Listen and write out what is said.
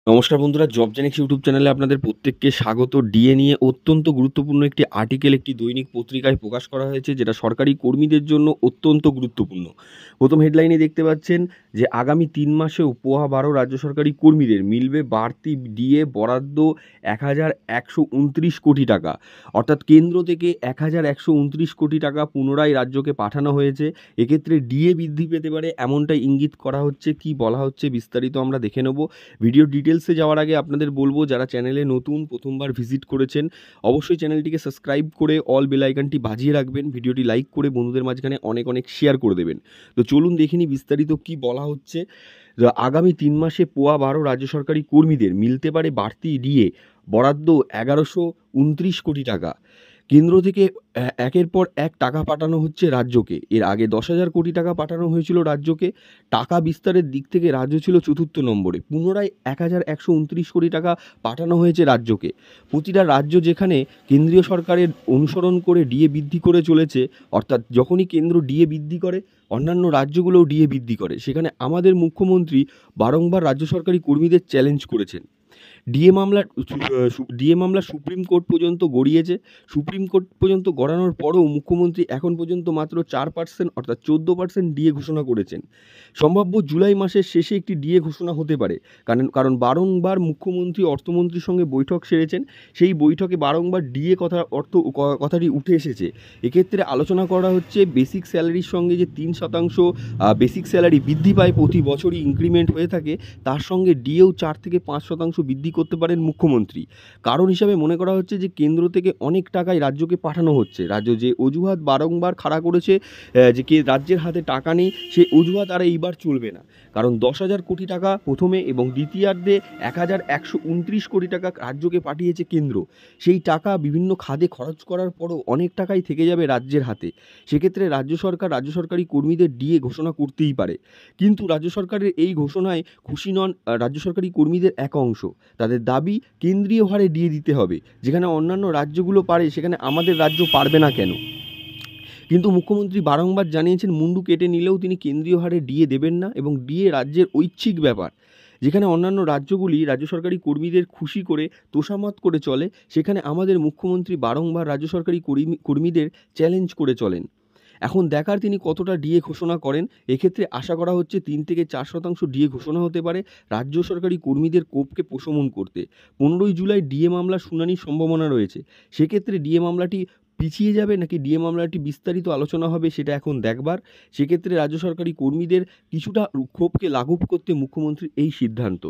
নমস্কার বন্ধুরা, জবজেনিক্স ইউটিউব চ্যানেলে আপনাদের প্রত্যেককে স্বাগত। ডিএ নিয়ে অত্যন্ত গুরুত্বপূর্ণ একটি আর্টিকেল একটি দৈনিক পত্রিকায় প্রকাশ করা হয়েছে, যেটা সরকারি কর্মীদের জন্য অত্যন্ত গুরুত্বপূর্ণ। প্রথম হেডলাইনে দেখতে পাচ্ছেন যে আগামী ৩ মাসেও পোয়া ১২ রাজ্য সরকারি কর্মীদের মিলবে বাড়তি ডিএ বরাদ্দ ১,১২৯ কোটি টাকা। অর্থাৎ কেন্দ্র থেকে ১,১২৯ কোটি টাকা পুনরায় রাজ্যকে পাঠানো হয়েছে। এক্ষেত্রে ডিএ বৃদ্ধি পেতে পারে এমনটাই ইঙ্গিত করা হচ্ছে। কি বলা হচ্ছে বিস্তারিত আমরা দেখে নেব। ভিডিও ডিটেলসে যাওয়ার আগে আপনাদের বলবো, যারা চ্যানেলে নতুন প্রথমবার ভিজিট করেছেন অবশ্যই চ্যানেলটিকে সাবস্ক্রাইব করে অল বেল আইকনটি বাজিয়ে রাখবেন, ভিডিওটি লাইক করে বন্ধুদের মাঝখানে অনেক অনেক শেয়ার করে দেবেন। তো চলুন দেখিনি বিস্তারিত কি বলা হচ্ছে। আগামী ৩ মাসে পোয়া ১২ রাজ্য সরকারি কর্মীদের মিলতে পারে বাড়তি ডিএ বরাদ্দ ১,১২৯ কোটি টাকা। কেন্দ্র থেকে একের পর এক টাকা পাঠানো হচ্ছে রাজ্যকে। এর আগে ১০,০০০ কোটি টাকা পাঠানো হয়েছিল রাজ্যকে। টাকা বিস্তারের দিক থেকে রাজ্য ছিল চতুর্থ নম্বরে। পুনরায় ১,১২৯ কোটি টাকা পাঠানো হয়েছে রাজ্যকে। প্রতিটা রাজ্য যেখানে কেন্দ্রীয় সরকারের অনুসরণ করে ডিএ বৃদ্ধি করে চলেছে, অর্থাৎ যখনই কেন্দ্র ডিএ বৃদ্ধি করে অন্যান্য রাজ্যগুলোও ডিএ বৃদ্ধি করে, সেখানে আমাদের মুখ্যমন্ত্রী বারংবার রাজ্য সরকারি কর্মীদের চ্যালেঞ্জ করেছেন। ডিএ মামলা সুপ্রিম কোর্ট পর্যন্ত গড়িয়েছে। সুপ্রিম কোর্ট পর্যন্ত গড়ানোর পরেও মুখ্যমন্ত্রী এখন পর্যন্ত মাত্র 4% অর্থাৎ 14% ডিএ ঘোষণা করেছেন। সম্ভাব্য জুলাই মাসের শেষে একটি ডিএ ঘোষণা হতে পারে। কারণ বারংবার মুখ্যমন্ত্রী অর্থমন্ত্রীর সঙ্গে বৈঠক সেরেছেন। সেই বৈঠকে বারংবার ডিএ কথাটি উঠে এসেছে। এক্ষেত্রে আলোচনা করা হচ্ছে বেসিক স্যালারির সঙ্গে যে 3% বেসিক স্যালারি বৃদ্ধি পায়, প্রতি বছরই ইনক্রিমেন্ট হয়ে থাকে, তার সঙ্গে ডিএও ৪ থেকে 5% বৃদ্ধি করতে পারেন মুখ্যমন্ত্রী। কারণ হিসাবে মনে করা হচ্ছে যে কেন্দ্র থেকে অনেক টাকাই রাজ্যকে পাঠানো হচ্ছে। রাজ্য যে অজুহাত বারংবার খাড়া করেছে যে রাজ্যের হাতে টাকা নেই, সেই অজুহাত আর এইবার চলবে না। কারণ ১০,০০০ কোটি টাকা প্রথমে এবং দ্বিতীয়ার্ধে ১,১২৯ কোটি টাকা রাজ্যকে পাঠিয়েছে কেন্দ্র। সেই টাকা বিভিন্ন খাতে খরচ করার পরও অনেক টাকাই থেকে যাবে রাজ্যের হাতে। সেক্ষেত্রে রাজ্য সরকারি কর্মীদের ডিএ ঘোষণা করতেই পারে। কিন্তু রাজ্য সরকারের এই ঘোষণায় খুশি নন রাজ্য সরকারি কর্মীদের এক অংশ। তাদের দাবি কেন্দ্রীয় হারে ডিএ দিতে হবে। যেখানে অন্যান্য রাজ্যগুলো পারে, সেখানে আমাদের রাজ্য পারবে না কেন? কিন্তু মুখ্যমন্ত্রী বারংবার জানিয়েছেন মুন্ডু কেটে নিলেও তিনি কেন্দ্রীয় হারে ডিএ দেবেন না এবং ডিএ রাজ্যের ঐচ্ছিক ব্যাপার। যেখানে অন্যান্য রাজ্যগুলি রাজ্য সরকারি কর্মীদের খুশি করে তোষামত করে চলে, সেখানে আমাদের মুখ্যমন্ত্রী বারংবার রাজ্য সরকারি কর্মীদের চ্যালেঞ্জ করে চলেন। এখন দেখার তিনি কতটা ডিএ ঘোষণা করেন। এক্ষেত্রে আশা করা হচ্ছে ৩ থেকে 4% ডিএ ঘোষণা হতে পারে রাজ্য সরকারি কর্মীদের ক্ষোভকে প্রশমন করতে। ১৫ই জুলাই ডিএ মামলার শুনানির সম্ভাবনা রয়েছে। সেক্ষেত্রে ডিএ মামলাটি পিছিয়ে যাবে নাকি ডিএ মামলাটি বিস্তারিত আলোচনা হবে, সেটা এখন দেখবার। সেক্ষেত্রে রাজ্য সরকারি কর্মীদের কিছুটা ক্ষোভকে লাঘব করতে মুখ্যমন্ত্রীর এই সিদ্ধান্ত।